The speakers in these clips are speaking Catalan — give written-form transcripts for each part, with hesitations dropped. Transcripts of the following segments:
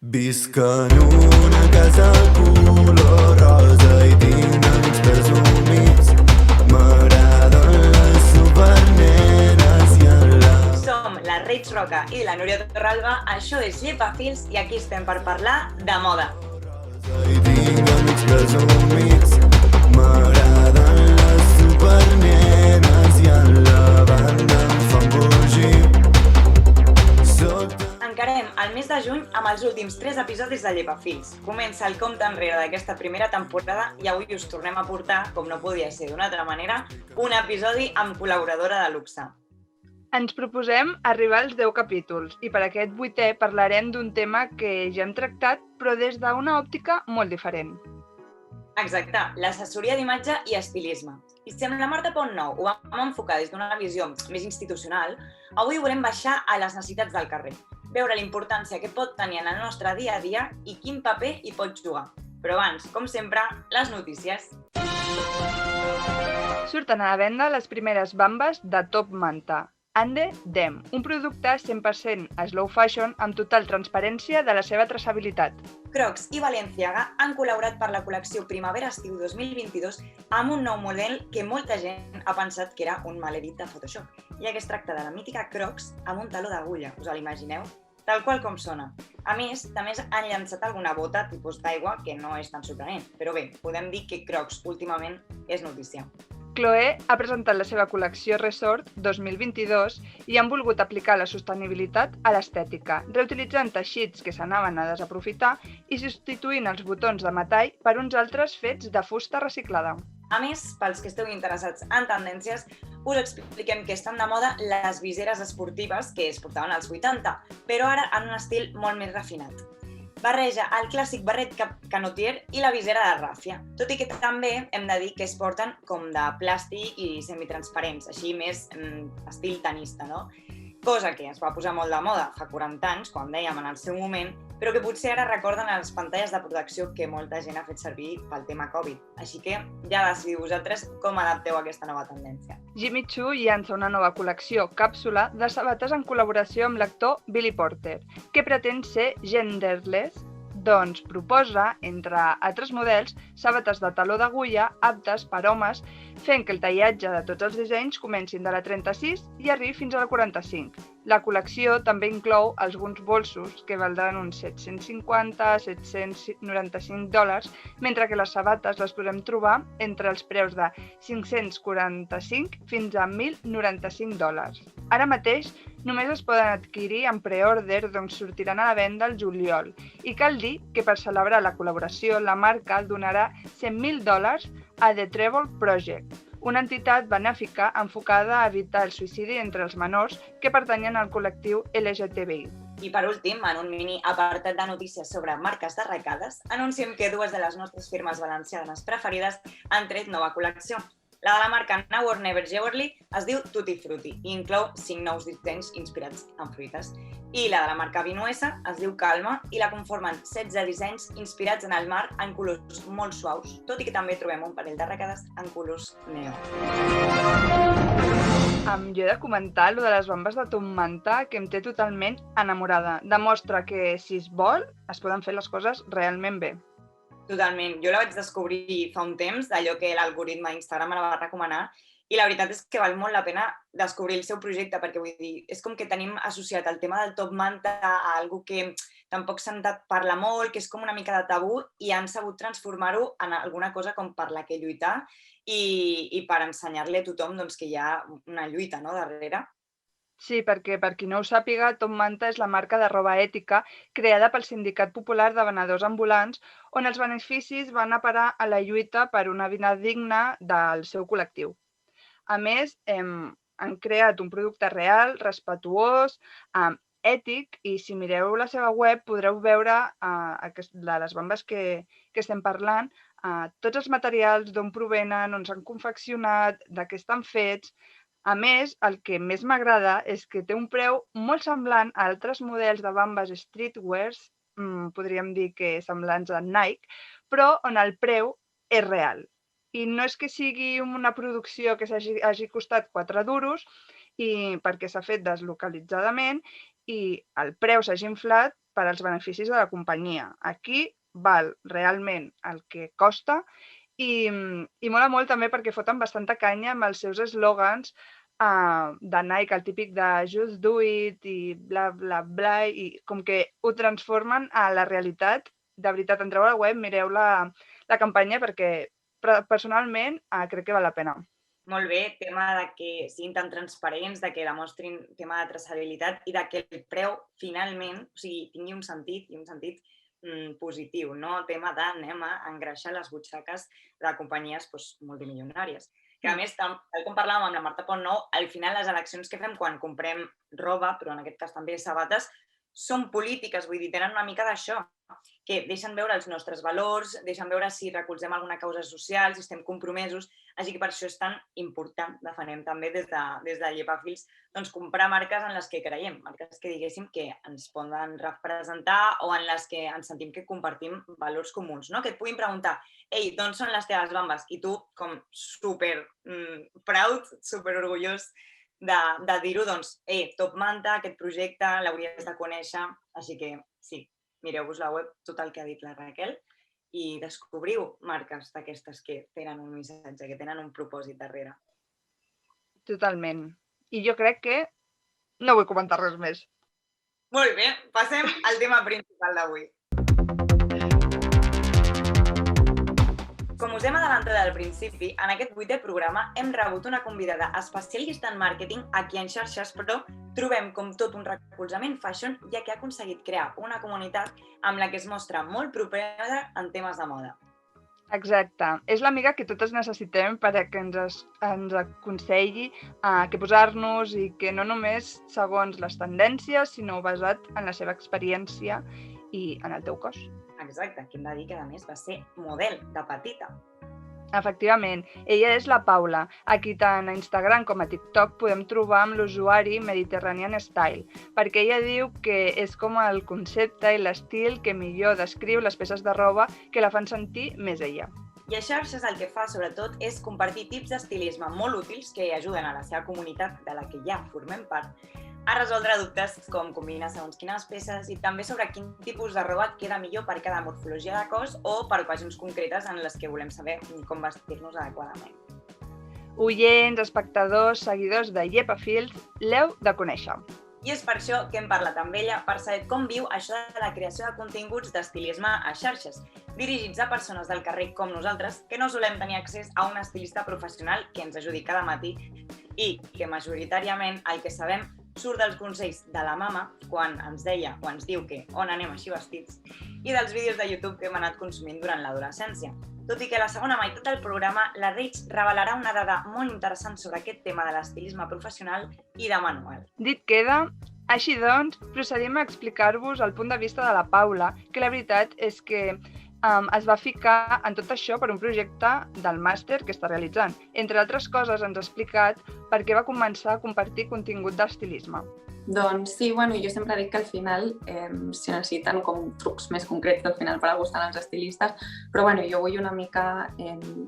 Visc en una casa color rosa i tinc amics presumits. M'agraden les supernenes i en la... Som la Reig Roca i la Núria Torralba, això és Llepafils i aquí estem per parlar de moda. I tinc amics presumits. M'agraden les supernenes i en la banda em fan bugir. Encarem el mes de juny amb els últims 3 episodis de Llepafils. Comença el compte enrere d'aquesta primera temporada i avui us tornem a portar, com no podia ser d'una altra manera, un episodi amb col·laboradora de luxe. Ens proposem arribar als 10 capítols i per aquest 8è parlarem d'un tema que ja hem tractat però des d'una òptica molt diferent. Exacte, l'assessoria d'imatge i estilisme. I si amb la Marta Pontnou ho vam enfocar des d'una visió més institucional, avui volem baixar a les necessitats del carrer, veure la importància que pot tenir en el nostre dia a dia i quin paper hi pot jugar. Però abans, com sempre, les notícies. Surten a la venda les primeres bambes de Top Manta. Ande Dem, un producte 100% slow fashion amb total transparència de la seva traçabilitat. Crocs i Balenciaga han col·laborat per la col·lecció Primavera-Estiu 2022 amb un nou model que molta gent ha pensat que era un maledit de Photoshop, ja que es tracta de la mítica Crocs amb un taló d'agulla, us l'imagineu? Tal qual com sona. A més, també han llançat alguna bota tipus d'aigua que no és tan sorprenent, però bé, podem dir que Crocs últimament és notícia. Chloé ha presentat la seva col·lecció Resort 2022 i han volgut aplicar la sostenibilitat a l'estètica, reutilitzant teixits que s'anaven a desaprofitar i substituint els botons de metall per uns altres fets de fusta reciclada. A més, pels que esteu interessats en tendències, us expliquem que estan de moda les viseres esportives que es portaven als 80, però ara en un estil molt més refinat. Barreja el clàssic barret canotier i la visera de ràfia, tot i que també hem de dir que es porten com de plàstic i semitransparents, així més estil tenista, no? Cosa que es va posar molt de moda fa 40 anys, com dèiem en el seu moment, però que potser ara recorden les pantalles de protecció que molta gent ha fet servir pel tema Covid. Així que ja decidiu vosaltres com adapteu aquesta nova tendència. Jimmy Choo llança una nova col·lecció càpsula de sabates en col·laboració amb l'actor Billy Porter, que pretén ser genderless, doncs proposa, entre altres models, sabates de taló d'agulla aptes per homes, fent que el tallatge de tots els dissenys comencin de la 36 i arribi fins a la 45. La col·lecció també inclou alguns bolsos que valdran uns $750-795, mentre que les sabates les podem trobar entre els preus de $545 fins a $1.095. Ara mateix només es poden adquirir en preorder, doncs sortiran a la venda al juliol. I cal dir que per celebrar la col·laboració la marca donarà $100.000 a The Treble Project, una entitat benèfica enfocada a evitar el suïcidi entre els menors que pertanyen al col·lectiu LGTBI. I per últim, en un mini apartat de notícies sobre marques derracades, anunciem que 2 de les nostres firmes valencianes preferides han tret nova col·lecció. La de la marca Now or Never Jewelry es diu Tutti Frutti i inclou 5 nous dissenys inspirats en fruites. I la de la marca Vinuesa es diu Calma i la conformen 16 dissenys inspirats en el mar en colors molt suaus, tot i que també trobem un parell d'arracades en colors neó. Jo he de comentar lo de les bambes de Tom Manta, que em té totalment enamorada. Demostra que, si es vol, es poden fer les coses realment bé. Totalment. Jo la vaig descobrir fa un temps, d'allò que l'algoritme d'Instagram me la va recomanar, i la veritat és que val molt la pena descobrir el seu projecte, perquè vull dir, és com que tenim associat el tema del Top Manta a algo que tampoc se'n parla molt, que és com una mica de tabú, i han sabut transformar-ho en alguna cosa com per la que lluitar i per ensenyar-li a tothom doncs, que hi ha una lluita, no, darrere. Sí, perquè per qui no ho sàpiga, Top Manta és la marca de roba ètica creada pel Sindicat Popular de Venedors Ambulants, on els beneficis van a parar a la lluita per una vida digna del seu col·lectiu. A més, han creat un producte real, respetuós, ètic, i si mireu la seva web podreu veure de les bambes que estem parlant, tots els materials, d'on provenen, on s'han confeccionat, de què estan fets. A més, el que més m'agrada és que té un preu molt semblant a altres models de bambes streetwears, podríem dir que semblants a Nike, però on el preu és real. I no és que sigui una producció que hagi costat 4 duros, perquè s'ha fet deslocalitzadament i el preu s'hagi inflat per als beneficis de la companyia. Aquí val realment el que costa i mola molt també perquè foten bastanta canya amb els seus eslògans de Nike, el típic de just do it i bla, bla, bla, i com que ho transformen a la realitat. De veritat, entreu a la web, mireu la campanya perquè personalment crec que val la pena. Molt bé, tema de que siguin tan transparents, de que demostrin tema de traçabilitat i de que el preu finalment, o sigui, tingui un sentit i un sentit positiu, no? El tema d'anem a engreixar les butxaques de companyies multimilionàries. Que a més, tal com parlàvem amb la Marta Pontnou, al final les eleccions que fem quan comprem roba, però en aquest cas també sabates, són polítiques, vull dir, tenen una mica d'això, que deixen veure els nostres valors, deixen veure si recolzem alguna causa social, si estem compromesos, així que per això és tan important, defensem també des de Llepafils, doncs comprar marques en les que creiem, marques que diguéssim que ens poden representar o en les que ens sentim que compartim valors comuns, no? Que et puguin preguntar, ei, d'on són les teves bambes? I tu, com super proud, super orgullós de dir-ho, doncs, Top Manta, aquest projecte, l'hauries de conèixer, així que sí, mireu-vos la web, tot el que ha dit la Raquel, i descobriu marques d'aquestes que tenen un missatge, que tenen un propòsit darrere. Totalment. I jo crec que no vull comentar res més. Molt bé, passem al tema principal d'avui. Com us hem adelantat al principi, en aquest 8è programa hem rebut una convidada especialista en màrqueting aquí en xarxes, però trobem com tot un recolzament fashion, ja que ha aconseguit crear una comunitat amb la que es mostra molt propera en temes de moda. Exacte. És l'amiga que totes necessitem perquè ens aconselli què posar-nos i que no només segons les tendències, sinó basat en la seva experiència i en el teu cos. Exacte, que hem de dir que a més va ser model de petita. Efectivament, ella és la Paula, a qui tant a Instagram com a TikTok podem trobar amb l'usuari Mediterranean Style, perquè ella diu que és com el concepte i l'estil que millor descriu les peces de roba que la fan sentir més ella. I a xarxes el que fa, sobretot, és compartir tips d'estilisme molt útils que ajuden a la seva comunitat, de la que ja formem part, a resoldre dubtes com combinar segons quines peces i també sobre quin tipus de roba queda millor per cada morfologia de cos o per ocasions concretes en les que volem saber com vestir-nos adequadament. Oients, espectadors, seguidors de Llepafils, l'heu de conèixer. I és per això que hem parlat amb ella per saber com viu això de la creació de continguts d'estilisme a xarxes, dirigits a persones del carrer com nosaltres, que no solem tenir accés a un estilista professional que ens ajudi cada matí i que majoritàriament el que sabem surt dels consells de la mama quan ens deia o ens diu que on anem així vestits i dels vídeos de YouTube que hem anat consumint durant l'adolescència. Tot i que a la segona meitat del programa la Reig revelarà una dada molt interessant sobre aquest tema de l'estilisme professional i de manual. Dit queda, així doncs, procedim a explicar-vos el punt de vista de la Paula, que la veritat és que es va ficar en tot això per un projecte del màster que està realitzant. Entre altres coses, ens ha explicat per què va començar a compartir contingut d'estilisme. Doncs sí, jo sempre dic que al final s'hi necessiten com trucs més concrets al final per gustar als estilistes, però jo vull una mica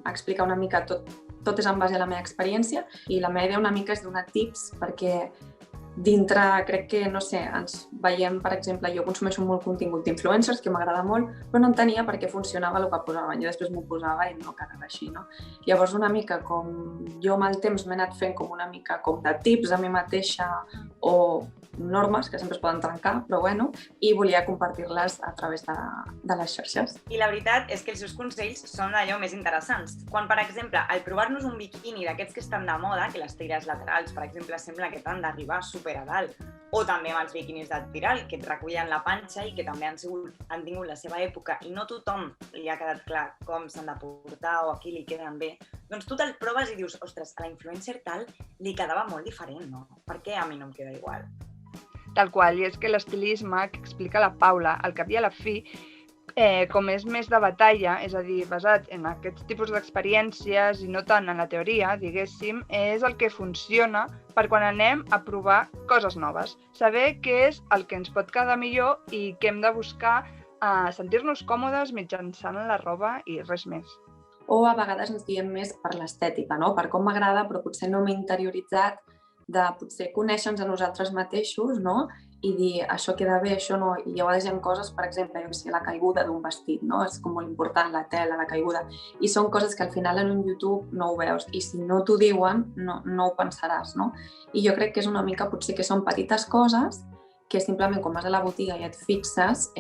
explicar una mica tot és en base a la meva experiència i la meva idea una mica és donar tips perquè dintre, crec que, no sé, ens veiem, per exemple, jo consumeixo molt contingut d'influencers, que m'agrada molt, però no entenia per què funcionava el que posaven. Jo després m'ho posava i no quedava així, no? Llavors, una mica com jo amb el temps m'he anat fent com una mica com de tips a mi mateixa o normes que sempre es poden trencar, però i volia compartir-les a través de les xarxes. I la veritat és que els seus consells són d'allò més interessants. Quan, per exemple, al provar-nos un biquini d'aquests que estan de moda, que les tires laterals, per exemple, sembla que t'han d'arribar super a dalt, o també amb els biquinis de tiral, que et recullen la panxa i que també han tingut la seva època i no tothom li ha quedat clar com s'han de portar o a qui li queden bé, doncs tu te'l proves i dius, ostres, a la influencer tal li quedava molt diferent, no? Per què a mi no em queda igual? Tal qual, i és que l'estilisme que explica la Paula, al cap i a la fi, com és més de batalla, és a dir, basat en aquests tipus d'experiències i no tant en la teoria, diguéssim, és el que funciona per quan anem a provar coses noves. Saber què és el que ens pot quedar millor i què hem de buscar sentir-nos còmodes mitjançant la roba i res més. O a vegades ens guiem més per l'estètica, no? Per com m'agrada, però potser no m'he interioritzat de potser conèixer-nos a nosaltres mateixos, no? i dir això queda bé, això no, i a vegades hi ha coses, per exemple, jo que sé, la caiguda d'un vestit, no? És com molt important, la tela, la caiguda, i són coses que al final en un YouTube no ho veus, i si no t'ho diuen, no ho pensaràs, no? I jo crec que és una mica, potser que són petites coses que simplement quan vas a la botiga i et fixes,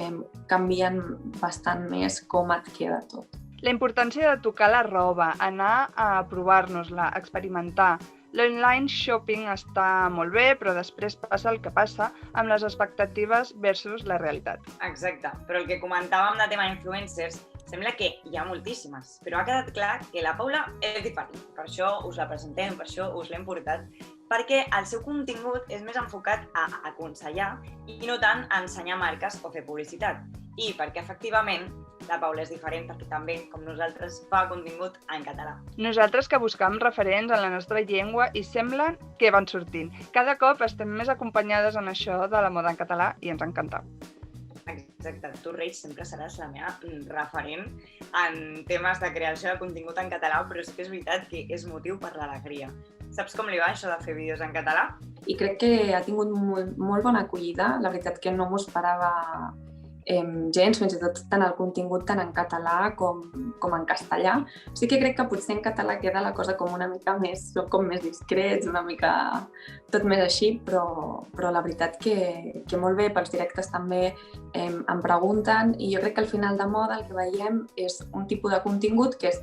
canvien bastant més com et queda tot. La importància de tocar la roba, anar a provar-nos-la, experimentar. L'online shopping està molt bé, però després passa el que passa amb les expectatives versus la realitat. Exacte, però el que comentàvem de tema influencers, sembla que hi ha moltíssimes, però ha quedat clar que la Paula és diferent. Per això us la presentem, per això us l'hem portat, perquè el seu contingut és més enfocat a aconsellar i no tant a ensenyar marques o fer publicitat. I perquè efectivament la Paula és diferent perquè també, com nosaltres, fa contingut en català. Nosaltres que buscam referents en la nostra llengua i semblen que van sortint. Cada cop estem més acompanyades en això de la moda en català i ens encanta. Exacte, tu, Reig, sempre seràs la meva referent en temes de creació de contingut en català, però sí que és veritat que és motiu per l'alegria. Saps com li va això de fer vídeos en català? I crec que ha tingut molt bona acollida. La veritat que no m'ho esperava gens, fins i tot tant el contingut tant en català com en castellà. Sí que crec que potser en català queda la cosa com una mica més, com més discrets, una mica tot més així, però la veritat que molt bé, pels directes també em pregunten, i jo crec que al final de moda el que veiem és un tipus de contingut que és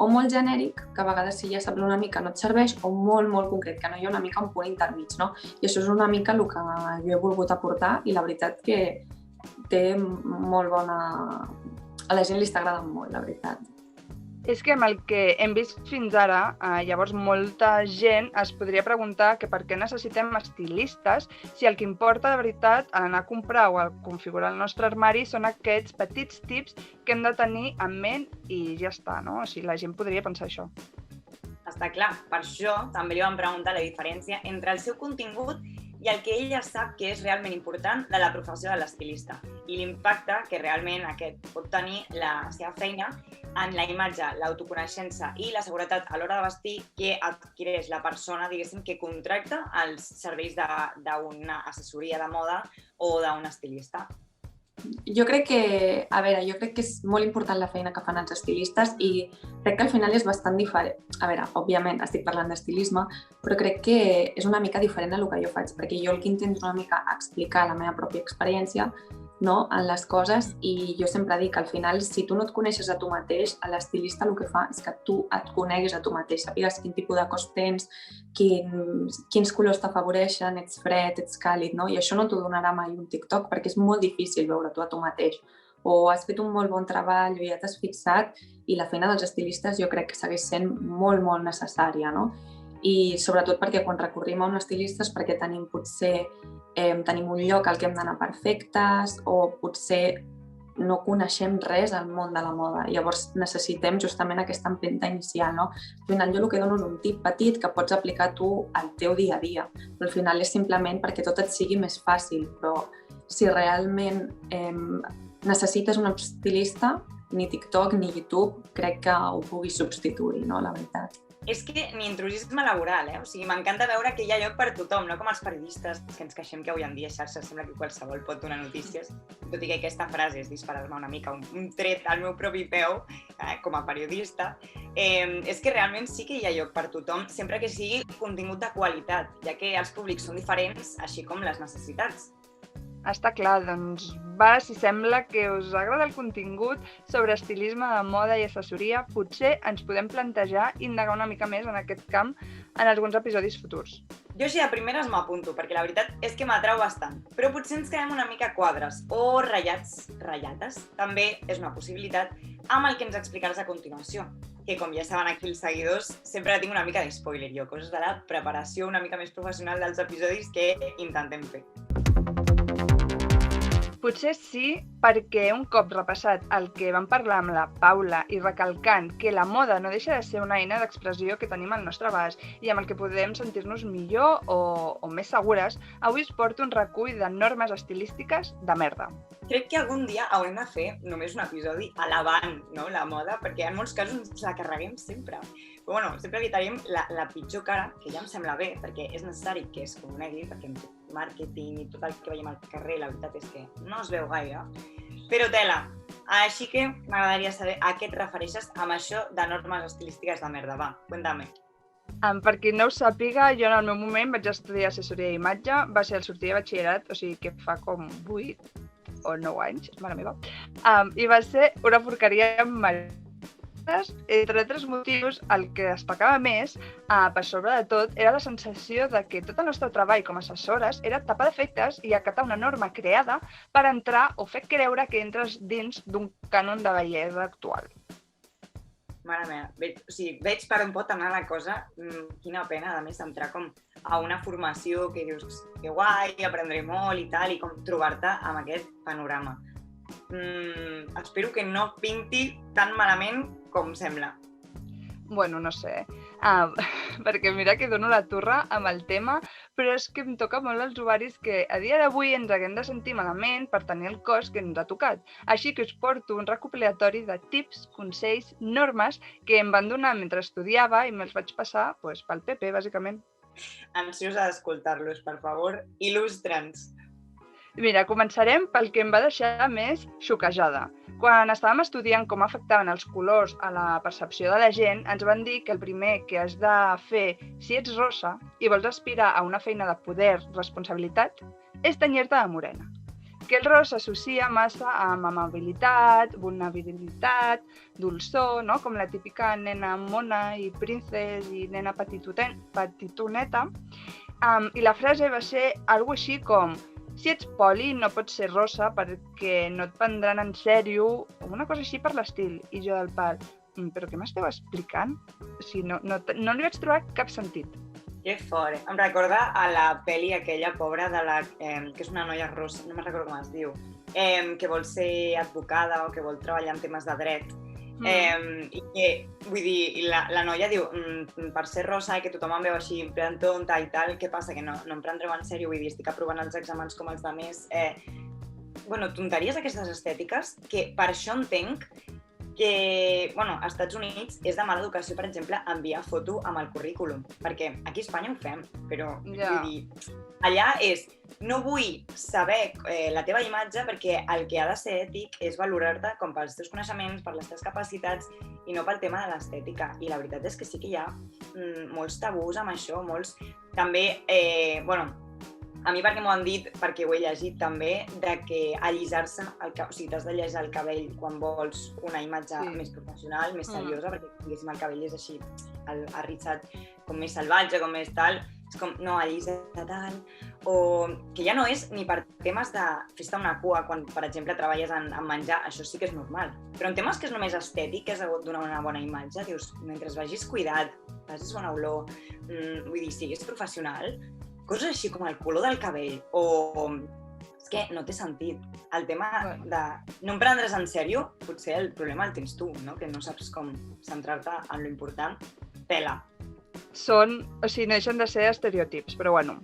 o molt genèric, que a vegades si ja saps una mica no et serveix, o molt, molt concret, que no hi ha una mica un punt intermig, no? I això és una mica el que jo he volgut aportar i la veritat que té molt bona... A la gent li està agradant molt, la veritat. És que amb el que hem vist fins ara, llavors molta gent es podria preguntar que per què necessitem estilistes si el que importa de veritat a anar a comprar o a configurar el nostre armari són aquests petits tips que hem de tenir en ment i ja està, no? O sigui, la gent podria pensar això. Està clar, per això també li vam preguntar la diferència entre el seu contingut i el que ella sap que és realment important de la professió de l'estilista i l'impacte que realment aquest pot tenir la seva feina en la imatge, l'autoconeixença i la seguretat a l'hora de vestir que adquireix la persona, diguéssim, que contracta els serveis d'una assessoria de moda o d'un estilista. Jo crec que és molt important la feina que fan els estilistes i crec que al final és bastant diferent. A veure, òbviament estic parlant d'estilisme, però crec que és una mica diferent a el que jo faig, perquè jo el que intento és una mica explicar la meva pròpia experiència, no, en les coses, i jo sempre dic que al final, si tu no et coneixes a tu mateix, l'estilista el que fa és que tu et coneguis a tu mateix, sàpigues quin tipus de cos tens, quins colors t'afavoreixen, ets fred, ets càlid, no? I això no t'ho donarà mai un TikTok perquè és molt difícil veure tu a tu mateix. O has fet un molt bon treball o ja t'has fixat, i la feina dels estilistes jo crec que segueix sent molt, molt necessària, no? I sobretot perquè quan recorrim a un estilista és perquè tenim potser tenim un lloc al que hem d'anar perfectes o potser no coneixem res al món de la moda. Llavors necessitem justament aquesta empenta inicial, no? Al final jo el que dono és un tip petit que pots aplicar tu al teu dia a dia. Però al final és simplement perquè tot et sigui més fàcil, però si realment necessites un estilista, ni TikTok ni YouTube crec que ho pugui substituir, no? La veritat. És que ni intrusisme laboral, O sigui, m'encanta veure que hi ha lloc per tothom, no com els periodistes que ens queixem que avui en dia a xarxes sembla que qualsevol pot donar notícies, tot i que aquesta frase és disparar-me una mica un tret al meu propi peu com a periodista. És que realment sí que hi ha lloc per tothom, sempre que sigui contingut de qualitat, ja que els públics són diferents, així com les necessitats. Està clar, doncs va, si sembla que us agrada el contingut sobre estilisme de moda i assessoria, potser ens podem plantejar indagar una mica més en aquest camp en alguns episodis futurs. Jo així de primeres m'apunto, perquè la veritat és que m'atrau bastant, però potser ens quedem una mica quadres o ratllates, també és una possibilitat, amb el que ens explicaràs a continuació, que com ja saben aquí els seguidors, sempre tinc una mica de spoiler jo, coses de la preparació una mica més professional dels episodis que intentem fer. Potser sí, perquè un cop repassat el que vam parlar amb la Paula i recalcant que la moda no deixa de ser una eina d'expressió que tenim al nostre abast i amb el que podem sentir-nos millor o més segures, avui us porto un recull de normes estilístiques de merda. crec que algun dia haurem de fer només un episodi alabant, no?, la moda, perquè en molts casos ens la carreguem sempre. Però bueno, sempre evitarem la pitjor cara, que ja em sembla bé, perquè és necessari que es conegui, perquè amb màrqueting i tot el que veiem al carrer, la veritat és que no es veu gaire. Però tela, així que m'agradaria saber a què et refereixes amb això de normes estilístiques de merda. Va, cuéntame. Per qui no ho sàpiga, jo en el meu moment vaig estudiar assessoria d'imatge, va ser al sortir de batxillerat, o sigui que fa com 8 o 9 anys, mare meva, i va ser una porqueria merda. Entre altres motius, el que destacava més, per sobre de tot, era la sensació de que tot el nostre treball com a assessores era tapar defectes i acatar una norma creada per entrar o fer creure que entres dins d'un cànon de bellesa actual. Mare meva, veig per on pot anar la cosa, quina pena, a més, entrar com a una formació que dius que guai, aprendré molt i tal, i com trobar-te amb aquest panorama. Espero que no pinti tan malament com sembla. Bueno, no sé, perquè mira que dono la turra amb el tema, però és que em toca molt els ovaris que a dia d'avui ens haguem de sentir malament per tenir el cos que ens ha tocat. Així que us porto un recopilatori de tips, consells, normes que em van donar mentre estudiava i me'ls vaig passar pel PP, bàsicament. Ansiosa d'escoltar-los, per favor, il·lustra'ns. Mira, començarem pel que em va deixar més xoquejada. Quan estàvem estudiant com afectaven els colors a la percepció de la gent, ens van dir que el primer que has de fer si ets rossa i vols aspirar a una feina de poder, responsabilitat, és tenyir-te de morena. Que el rosa s'associa massa amb amabilitat, vulnerabilitat, dolçor, no? Com la típica nena mona i princesa i nena petitoneta. I la frase va ser alguna cosa així com: si ets poli no pots ser rosa perquè no et prendran en sèrio, o una cosa així per l'estil. I jo del pal, però què m'esteu explicant? O sigui, no li vaig trobar cap sentit. Que fort. Em recorda a la pel·li aquella pobra de la que és una noia rosa, no me'n recordo com es diu, que vol ser advocada o que vol treballar en temes de dret. I que, vull dir, la noia diu, per ser rosa i que tothom em veu així en plan tonta i tal, què passa? Que no em prendreu en sèrio, vull dir, estic aprovant els exàmens com els altres. Bueno, tonteries aquestes estètiques, que per això entenc que, bueno, als Estats Units és de mala educació, per exemple, enviar foto amb el currículum, perquè aquí a Espanya ho fem, però, vull dir, allà és, no vull saber la teva imatge perquè el que ha de ser ètic és valorar-te com pels teus coneixements, per les teves capacitats i no pel tema de l'estètica. I la veritat és que sí que hi ha molts tabús amb això, molts també, bueno, a mi perquè m'ho han dit, perquè ho he llegit també, de que allisar-se, o sigui, t'has de llisar el cabell quan vols una imatge més professional, més seriosa, perquè diguéssim el cabell és així, arrissat, com més salvatge, com més tal, és com, no, allisa tant, o que ja no és ni per temes de fer-te una cua quan, per exemple, treballes en menjar, això sí que és normal, però en temes que és només estètic, que és donar una bona imatge, dius, mentre vagis cuidat, facis bona olor, vull dir, siguis professional, coses així com el color del cabell o... És que no té sentit. El tema de no em prendre's en sèrio, potser el problema el tens tu, no? Que no saps com centrar-te en lo important. Tela. O sigui, no deixen de ser estereotips, però bueno,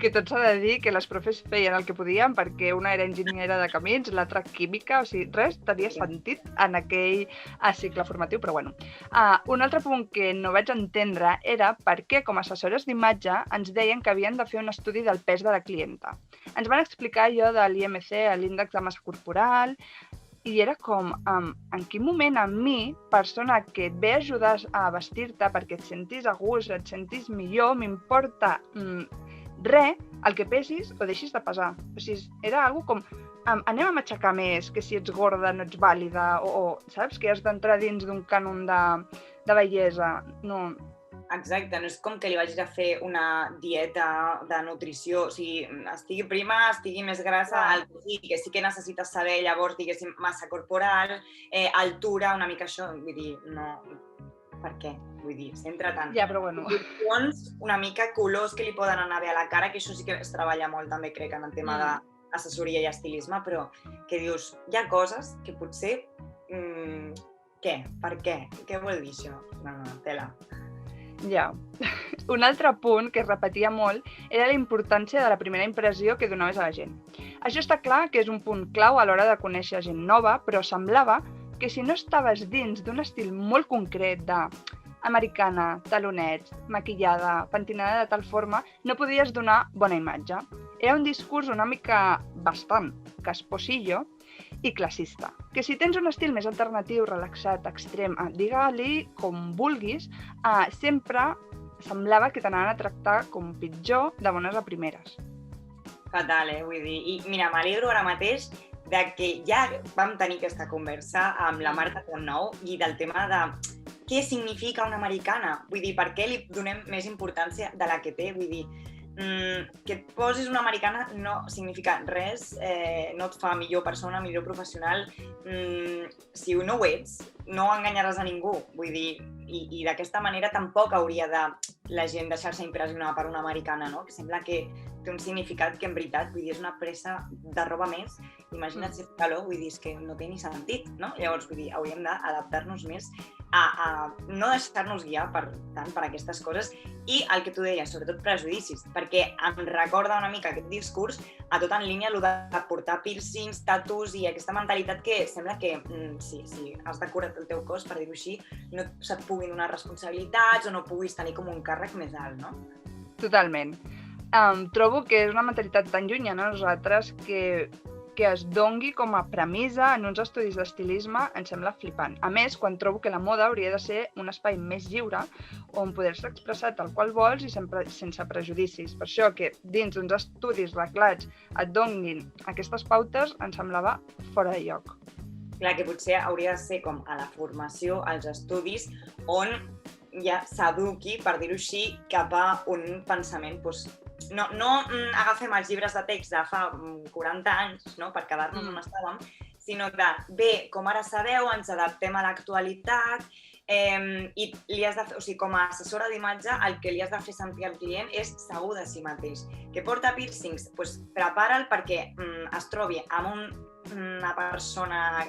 que tot s'ha de dir que les profes feien el que podien perquè una era enginyera de camins, l'altra química, o sigui, res tenia sentit en aquell cicle formatiu, però bueno. Un altre punt que no vaig entendre era per què com a assessores d'imatge ens deien que havien de fer un estudi del pes de la clienta. Ens van explicar allò de l'IMC, l'índex de massa corporal, i era com, en quin moment a mi, persona que et ve a ajudar a vestir-te perquè et sentis a gust, et sentis millor, m'importa res el que pesis o deixis de pesar. O sigui, era algo com, anem a matxacar més, que si ets gorda no ets vàlida, o saps, que has d'entrar dins d'un cànon de bellesa. No. Exacte, no és com que li vagis a fer una dieta de nutrició, o sigui, estigui prima, estigui més grassa, el que sí que necessites saber llavors, diguéssim, massa corporal, altura, una mica això, vull dir, no, per què? Vull dir, centra tant. Ja, però bueno. Una mica colors que li poden anar bé a la cara, que això sí que es treballa molt també, crec, en el tema d'assessoria i estilisme, però que dius, hi ha coses que potser, què? Per què? Què vol dir això? No, tela. Ja. Un altre punt que es repetia molt era la importància de la primera impressió que donaves a la gent. Això està clar que és un punt clau a l'hora de conèixer gent nova, però semblava que si no estaves dins d'un estil molt concret de americana, talonets, maquillada, pentinada de tal forma, no podies donar bona imatge. Era un discurs una mica bastant casposillo i classista, que si tens un estil més alternatiu, relaxat, extrem, digue-li com vulguis, sempre semblava que t'anaven a tractar com pitjor de bones a primeres. Fatal, vull dir. I mira, m'alegro ara mateix de que ja vam tenir aquesta conversa amb la Marta Connou i del tema de què significa una americana. Vull dir, per què li donem més importància de la que té? Vull dir, que et posis una americana no significa res, no et fa millor persona, millor professional. Si no ho ets, no enganyaràs a ningú. Vull dir, i d'aquesta manera tampoc hauria de la gent deixar-se impressionar per una americana, no? Que sembla que té un significat que en veritat, vull dir, és una pressa de roba més. Imagina't si fa calor, vull dir, és que no té ni sentit, no? Llavors, vull dir, hauríem d'adaptar-nos més a no deixar-nos guiar tant per aquestes coses i el que tu deies, sobretot prejudicis, perquè em recorda una mica aquest discurs a tot en línia el de portar piercings, tatus i aquesta mentalitat que sembla que si has decorat el teu cos, per dir-ho així, no se't puguin donar responsabilitats o no puguis tenir com un càrrec més alt, no? Totalment. Trobo que és una mentalitat tan llunyana a nosaltres que es dongui com a premissa en uns estudis d'estilisme em sembla flipant. A més, quan trobo que la moda hauria de ser un espai més lliure on poder-se expressar tal qual vols i sempre sense prejudicis. Per això que dins d'uns estudis reglats et donguin aquestes pautes em semblava fora de lloc. Clar, que potser hauria de ser com a la formació, als estudis, on ja s'eduqui, per dir-ho així, cap a un pensament no agafem els llibres de text de fa 40 anys, no, per quedar-nos on estàvem, sinó de, bé, com ara sabeu, ens adaptem a l'actualitat i li has de fer, o sigui, com a assessora d'imatge, el que li has de fer sentir al client és segur de si mateix. Que porta piercings, doncs prepara'l perquè es trobi amb una persona,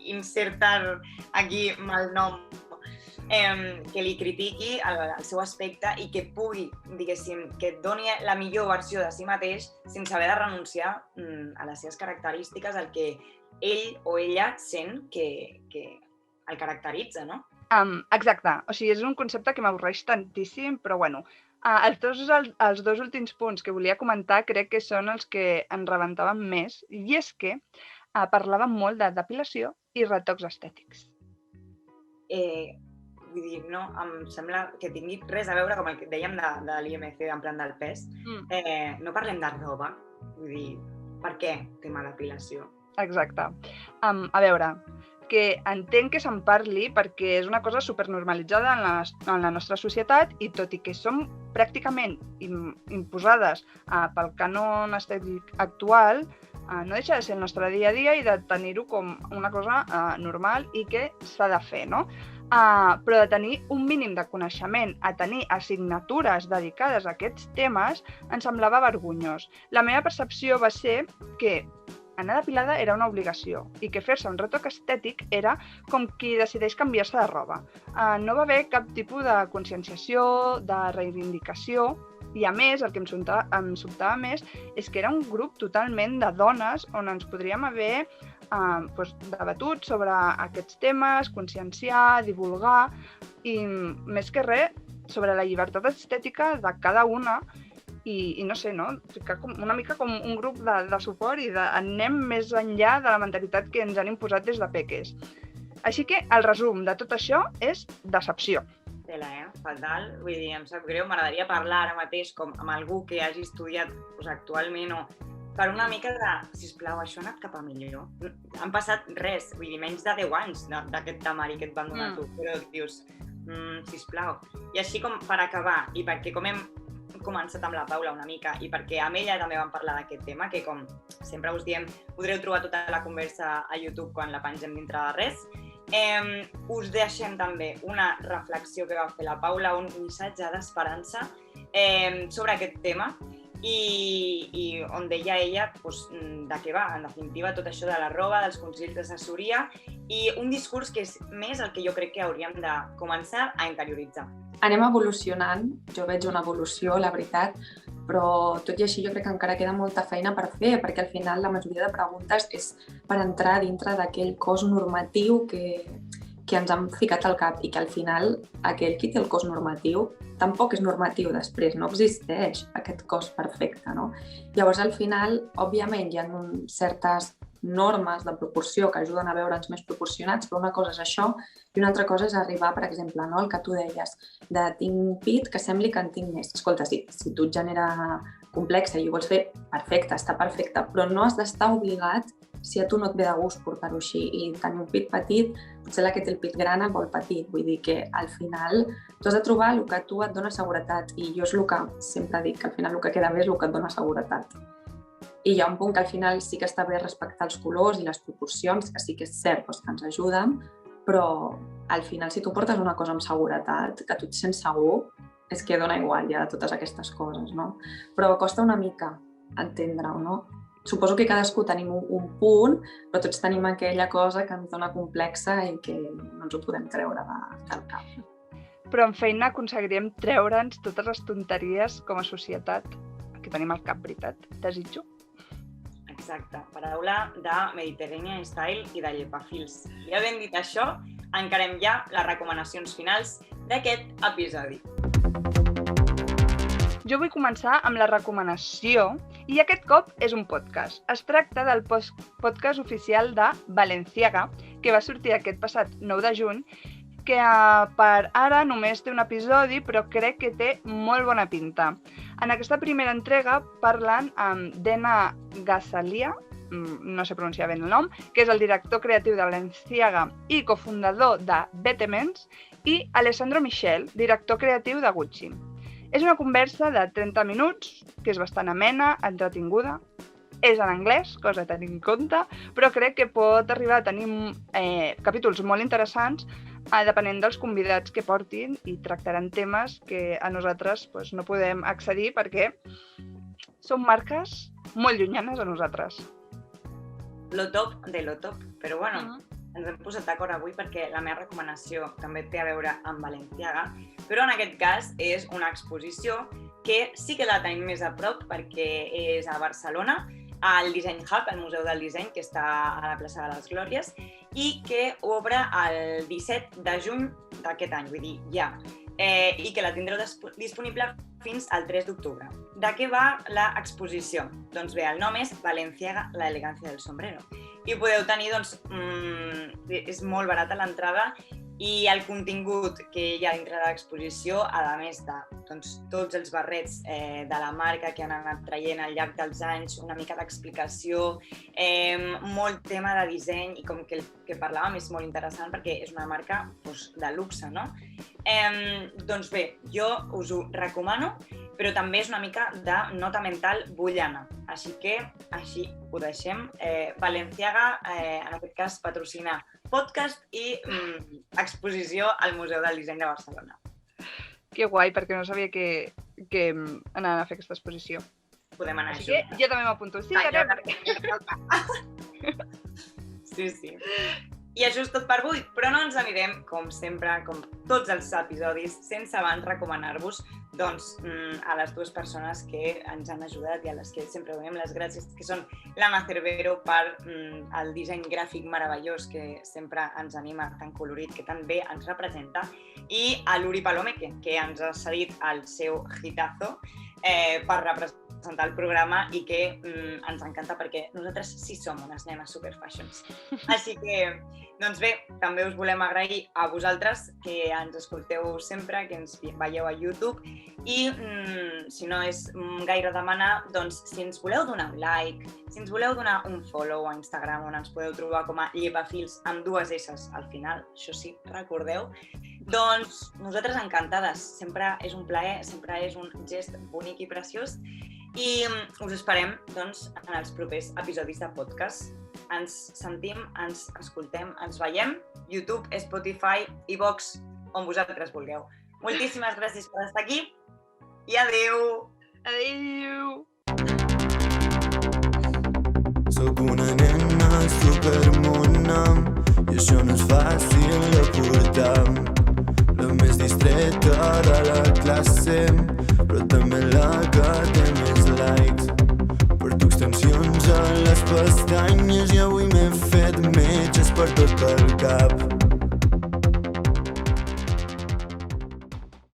insertar aquí mal nom, que li critiqui el seu aspecte i que pugui, diguéssim, que et doni la millor versió de si mateix sense haver de renunciar a les seves característiques, al que ell o ella sent que el caracteritza, no? Exacte, o sigui, és un concepte que m'avorreix tantíssim, però bueno, els dos últims punts que volia comentar crec que són els que ens rebentaven més, i és que parlàvem molt de depilació i retocs estètics. Vull dir, no em sembla que tingui res a veure, com el que dèiem de l'IMC, en plan del pes. No parlem de roba, vull dir, per què tema depilació? Exacte. A veure, que entenc que se'n parli perquè és una cosa supernormalitzada en la nostra societat i tot i que som pràcticament imposades pel cànon estètic actual, no deixa de ser el nostre dia a dia i de tenir-ho com una cosa normal i que s'ha de fer, no? Però de tenir un mínim de coneixement, a tenir assignatures dedicades a aquests temes, em semblava vergonyós. La meva percepció va ser que anar depilada era una obligació i que fer-se un retoc estètic era com qui decideix canviar-se de roba. No va haver cap tipus de conscienciació, de reivindicació, i a més, el que em sobtava més és que era un grup totalment de dones on ens podríem haver debatut sobre aquests temes, conscienciar, divulgar i, més que res, sobre la llibertat estètica de cada una i no sé, no? Una mica com un grup de suport i anem més enllà de la mentalitat que ens han imposat des de peques. Així que el resum de tot això és decepció. Tela, fatal. Vull dir, em sap greu, m'agradaria parlar ara mateix com amb algú que hagi estudiat actualment o per una mica de, sisplau, això ha anat cap a millor. Han passat res, vull dir, menys de 10 anys d'aquest temari que et van donar tu, però dius, sisplau. I així com per acabar, i perquè com hem començat amb la Paula una mica i perquè amb ella també vam parlar d'aquest tema, que com sempre us diem, podreu trobar tota la conversa a YouTube quan la pengem dintre de res. Us deixem també una reflexió que va fer la Paula, un missatge d'esperança sobre aquest tema i on deia ella de què va, en definitiva, tot això de la roba, dels consells d'assessoria i un discurs que és més el que jo crec que hauríem de començar a interioritzar. Anem evolucionant, jo veig una evolució, la veritat, però tot i així jo crec que encara queda molta feina per fer, perquè al final la majoria de preguntes és per entrar dintre d'aquell cos normatiu que ens han ficat al cap i que al final aquell qui té el cos normatiu tampoc és normatiu després, no existeix aquest cos perfecte, no? Llavors al final, òbviament, hi ha certes normes de proporció que ajuden a veure'ns més proporcionats, però una cosa és això i una altra cosa és arribar, per exemple, no, el que tu deies, de tinc pit que sembli que en tinc més. Escolta, si tu et genera complexa i ho vols fer, perfecte, està perfecte, però no has d'estar obligat si a tu no et ve de gust portar-ho així i tenir un pit petit, potser la que té el pit gran el vol petit. Vull dir que al final tu has de trobar el que a tu et dona seguretat i jo és el que sempre dic, que al final el que queda bé és el que et dona seguretat. I hi ha un punt que al final sí que està bé respectar els colors i les proporcions, que sí que és cert que ens ajuden, però al final si tu portes una cosa amb seguretat, que tu et sents segur, és que dona igual ja totes aquestes coses, no? Però costa una mica entendre-ho, no? Suposo que cadascú tenim un punt, però tots tenim aquella cosa que ens dona complexa i que no ens ho podem treure del cap. Però amb feina aconseguiríem treure'ns totes les tonteries com a societat que tenim al cap, veritat. Desitjo. Exacte. Paraula de Mediterranean Style i de llepafils. I havent dit això, encarem ja les recomanacions finals d'aquest episodi. Jo vull començar amb la recomanació i aquest cop és un podcast. Es tracta del podcast oficial de Balenciaga, que va sortir aquest passat 9 de juny, que per ara només té un episodi, però crec que té molt bona pinta. En aquesta primera entrega parlen amb Dena Ghazalia, no sé pronunciar bé el nom, que és el director creatiu de Balenciaga i cofundador de Vetements, i Alessandro Michel, director creatiu de Gucci. És una conversa de 30 minuts, que és bastant amena, entretinguda. És en anglès, cosa a tenir en compte, però crec que pot arribar a tenir capítols molt interessants depenent dels convidats que portin i tractaran temes que a nosaltres no podem accedir perquè són marques molt llunyanes a nosaltres. Lo top de lo top, però bueno, ens hem posat d'acord avui perquè la meva recomanació també té a veure amb Balenciaga, però en aquest cas és una exposició que sí que la tenim més a prop perquè és a Barcelona, al Design Hub, el Museu del Disseny, que està a la plaça de les Glòries, i que obre el 17 de juny d'aquest any, vull dir, ja, i que la tindreu disponible fins al 3 d'octubre. De què va l'exposició? Doncs bé, el nom és Balenciaga, la elegància del sombrero. I podeu tenir, doncs, és molt barata l'entrada i el contingut que hi ha dintre de l'exposició, a més de tots els barrets de la marca que han anat traient al llarg dels anys, una mica d'explicació, molt tema de disseny i com que el que parlàvem és molt interessant perquè és una marca de luxe, no? Doncs bé, jo us ho recomano, però també és una mica de nota mental bullana. Així que així ho deixem. Balenciaga, en aquest cas, patrocina podcast i exposició al Museu del Disseny de Barcelona. Que guai, perquè no sabia que anaven a fer aquesta exposició. Podem anar Així que jo també m'apunto. Sí, Sí. I això és tot per avui, però no ens anirem, com sempre, com tots els episodis, sense abans recomanar-vos a les dues persones que ens han ajudat i a les que sempre donem les gràcies, que són l'Anna Cervero per el disseny gràfic meravellós que sempre ens anima, tan colorit, que tan bé ens representa, i a l'Uri Palome, que ens ha cedit el seu hitazo per representar el programa i que ens encanta perquè nosaltres sí som unes nenes superfashions. Així que, doncs bé, també us volem agrair a vosaltres que ens escolteu sempre, que ens veieu a YouTube i, si no és gaire demanar, doncs si ens voleu donar un like, si ens voleu donar un follow a Instagram on ens podeu trobar com a llepafils amb 2 S's al final, això sí, recordeu, doncs nosaltres encantades, sempre és un plaer, sempre és un gest bonic i preciós i us esperem doncs, en els propers episodis de podcast. Ens sentim, ens escoltem, ens veiem, YouTube, Spotify, iVoox, on vosaltres vulgueu. Moltíssimes gràcies per estar aquí i adeu! Adéu! per mon nom i això no és fàcil de portar. La més distreta de la classe